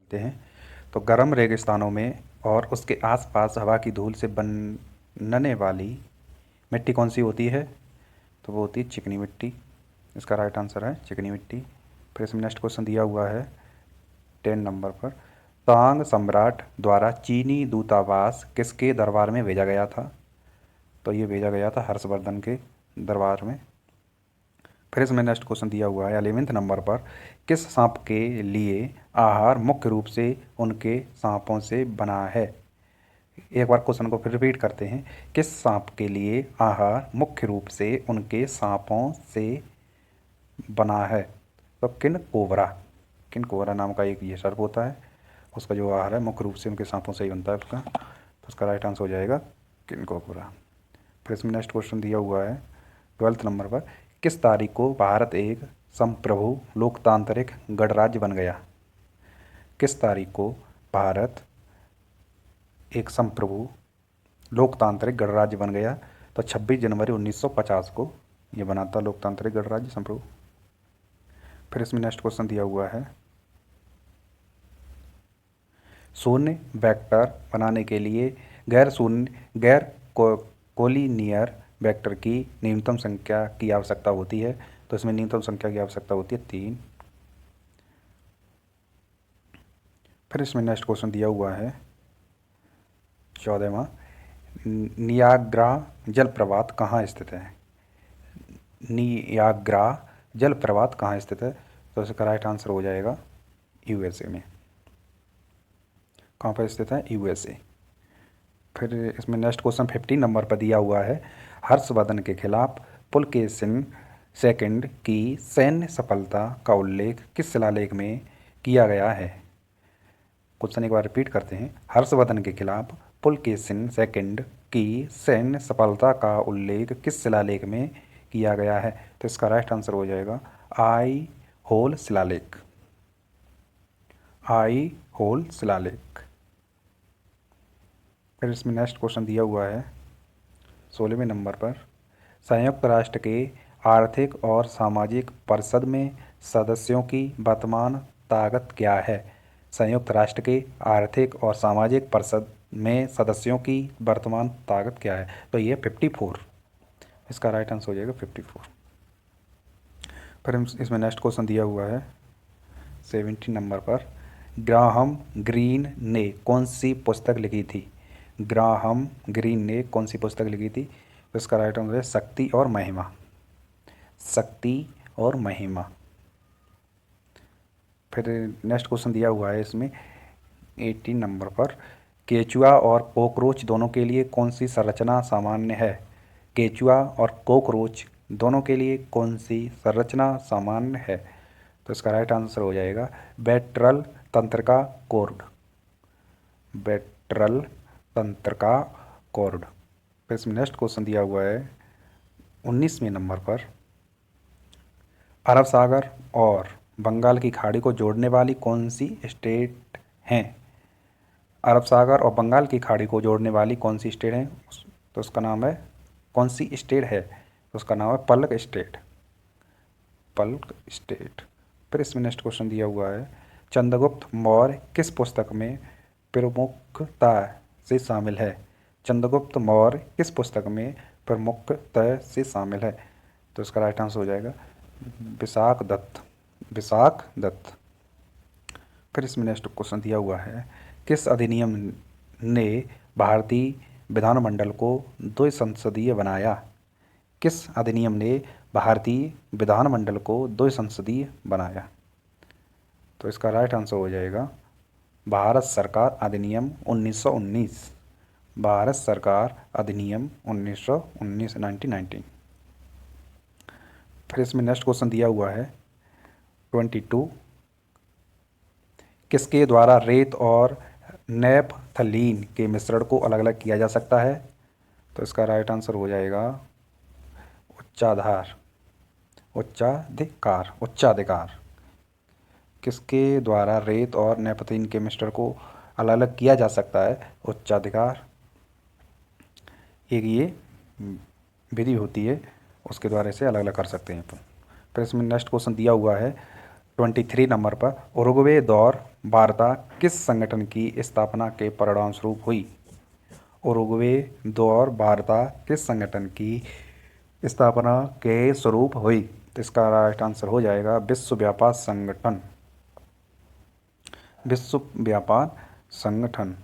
देखते हैं। तो गर्म रेगिस्तानों में और उसके आसपास हवा की धूल से बनने वाली मिट्टी कौन सी होती है? तो वो होती है चिकनी मिट्टी। इसका राइट आंसर है चिकनी मिट्टी। फिर इसमें नेक्स्ट क्वेश्चन दिया हुआ है 10 नंबर पर, तांग सम्राट द्वारा चीनी दूतावास किसके दरबार में भेजा गया था? तो ये भेजा गया था हर्षवर्धन के दरबार में। फिर इसमें नेक्स्ट क्वेश्चन दिया हुआ है 11th नंबर पर, किस सांप के लिए आहार मुख्य रूप से उनके सांपों से बना है? एक बार क्वेश्चन को फिर रिपीट करते हैं। किस सांप के लिए आहार मुख्य रूप से उनके सांपों से बना है? तो किन कोबरा नाम का एक ये सर्प होता है, उसका जो आहार है मुख्य रूप से उनके सांपों से ही बनता है उसका। तो उसका राइट आंसर हो जाएगा किन कोबरा। फिर इसमें नेक्स्ट क्वेश्चन दिया हुआ है 12th नंबर पर, किस तारीख को भारत एक संप्रभु लोकतांत्रिक गणराज्य बन गया? किस तारीख को भारत एक संप्रभु लोकतांत्रिक गणराज्य बन गया? तो 26 जनवरी 1950 को ये बना था लोकतांत्रिक गणराज्य संप्रभु। फिर इसमें नेक्स्ट क्वेश्चन दिया हुआ है, शून्य वेक्टर बनाने के लिए गैर कोलिनियर वेक्टर की न्यूनतम संख्या की आवश्यकता होती है। तो इसमें न्यूनतम संख्या की आवश्यकता होती है 3। फिर इसमें नेक्स्ट क्वेश्चन दिया हुआ है 14वां, नियाग्रा जलप्रपात कहाँ स्थित है? नियाग्रा जलप्रपात कहाँ स्थित है? तो इसका राइट आंसर हो जाएगा यूएसए में। कहाँ पर स्थित है? यूएसए। फिर इसमें नेक्स्ट क्वेश्चन 15 नंबर पर दिया हुआ है, हर्षवर्धन के खिलाफ पुलकेशिन सेकंड की सैन्य सफलता का उल्लेख किस शिलालेख में किया गया है? क्वेश्चन एक बार रिपीट करते हैं। हर्षवर्धन के खिलाफ पुलकेशिन सेकंड की सैन्य सफलता का उल्लेख किस शिलालेख में किया गया है? तो इसका राइट आंसर हो जाएगा आई होल शिलालेख। आई होल शिलालेख। फिर इसमें नेक्स्ट क्वेश्चन दिया हुआ है 16वें नंबर पर, संयुक्त राष्ट्र के आर्थिक और सामाजिक परिषद में सदस्यों की वर्तमान ताकत क्या है? संयुक्त राष्ट्र के आर्थिक और सामाजिक परिषद में सदस्यों की वर्तमान ताकत क्या है? तो ये 54। इसका राइट आंसर हो जाएगा 54। फिर इसमें नेक्स्ट क्वेश्चन दिया हुआ है 17 नंबर पर, ग्राहम ग्रीन ने कौन सी पुस्तक लिखी थी? ग्राहम ग्रीन ने कौन सी पुस्तक लिखी थी? तो इसका राइट आंसर है शक्ति और महिमा। शक्ति और महिमा। फिर नेक्स्ट क्वेश्चन दिया हुआ है इसमें 18 नंबर पर, केचुआ और कॉकरोच दोनों के लिए कौन सी संरचना सामान्य है? केचुआ और कॉकरोच दोनों के लिए कौन सी संरचना सामान्य है? तो इसका राइट आंसर हो जाएगा वेट्रल तंत्र का कॉर्ड। वेट्रल तंत्र का कॉर्ड। फिर इसमें नेक्स्ट क्वेश्चन दिया हुआ है 19वें नंबर पर, अरब सागर और बंगाल की खाड़ी को जोड़ने वाली कौन सी स्टेट हैं? अरब सागर और बंगाल की खाड़ी को जोड़ने वाली कौन सी स्टेट है? तो उसका नाम है, कौन सी स्टेट है? तो उसका नाम है पल्क स्टेट। पल्क स्टेट। फिर इसमें नेक्स्ट क्वेश्चन दिया हुआ है, चंद्रगुप्त मौर्य किस पुस्तक में प्रमुखता से शामिल है? चंद्रगुप्त मौर्य किस पुस्तक में प्रमुखता से शामिल है? तो इसका राइट आंसर हो जाएगा विशाख दत्त। विशाख दत्त। फिर इसमें नेक्स्ट क्वेश्चन दिया हुआ है, किस अधिनियम ने भारतीय विधानमंडल को द्विसंसदीय बनाया? किस अधिनियम ने भारतीय विधानमंडल को द्विसंसदीय बनाया? तो इसका राइट आंसर हो जाएगा भारत सरकार अधिनियम 1919। भारत सरकार अधिनियम 1919 1919। फिर इसमें नेक्स्ट क्वेश्चन दिया हुआ है 22, किसके द्वारा रेत और नैपथलीन के मिश्रण को अलग अलग किया जा सकता है? तो इसका राइट आंसर हो जाएगा उच्चाधार। उच्चाधिकार। उच्चाधिकार। किसके द्वारा रेत और नैपथलीन के मिश्रण को अलग अलग किया जा सकता है? उच्चाधिकार। एक ये विधि होती है, उसके द्वारा इसे अलग अलग कर सकते हैं अपन। फिर इसमें नेक्स्ट क्वेश्चन दिया हुआ है 23 नंबर पर उरुग्वे दौर वार्ता किस संगठन की स्थापना के परिणामस्वरूप हुई? उरुग्वे दौर वार्ता किस संगठन की स्थापना के स्वरूप हुई? तो इसका राइट आंसर हो जाएगा विश्व व्यापार संगठन। विश्व व्यापार संगठन।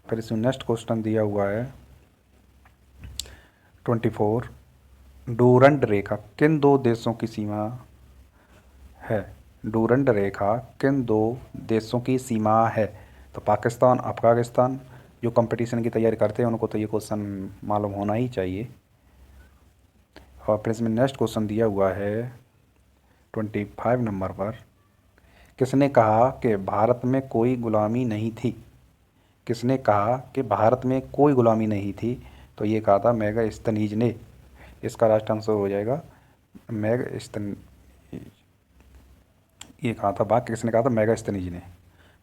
फिर इसमें नेक्स्ट क्वेश्चन दिया हुआ है 24। डूरंड रेखा किन दो देशों की सीमा है? डूरंड रेखा किन दो देशों की सीमा है? तो पाकिस्तान, अफगानिस्तान। जो कंपटीशन की तैयारी करते हैं उनको तो ये क्वेश्चन मालूम होना ही चाहिए। और फिर इसमें नेक्स्ट क्वेश्चन दिया हुआ है 25 नंबर पर। किसने कहा कि भारत में कोई गुलामी नहीं थी? किसने कहा कि भारत में कोई गुलामी नहीं थी? तो ये कहा था मेगास्थनीज ने। इसका राइट आंसर हो जाएगा मेगास्थनीज। ये कहा था, बाकी किसने कहा था? मेगास्थनीज ने।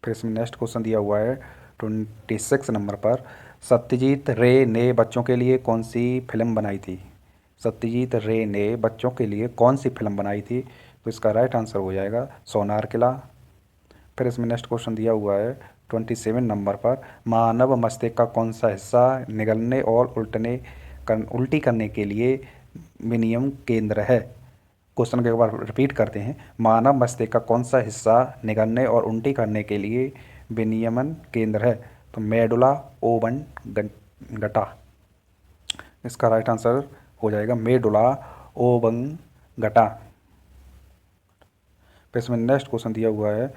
फिर इसमें नेक्स्ट क्वेश्चन दिया हुआ है 26 नंबर पर। सत्यजीत रे ने बच्चों के लिए कौन सी फिल्म बनाई थी? सत्यजीत रे ने बच्चों के लिए कौन सी फिल्म बनाई थी? तो इसका राइट आंसर हो जाएगा सोनार किला। फिर इसमें नेक्स्ट क्वेश्चन दिया हुआ है 27 नंबर पर। मानव मस्तिष्क का कौन सा हिस्सा निगलने और उल्टी करने के लिए विनियमन केंद्र है? क्वेश्चन को एक बार रिपीट करते हैं। मानव मस्तिष्क का कौन सा हिस्सा निगलने और उल्टी करने के लिए विनियमन केंद्र है? तो मेडुला ओब्लंगटा। इसका राइट आंसर हो जाएगा मेडुला ओब्लंगटा। फिर इसमें नेक्स्ट क्वेश्चन दिया हुआ है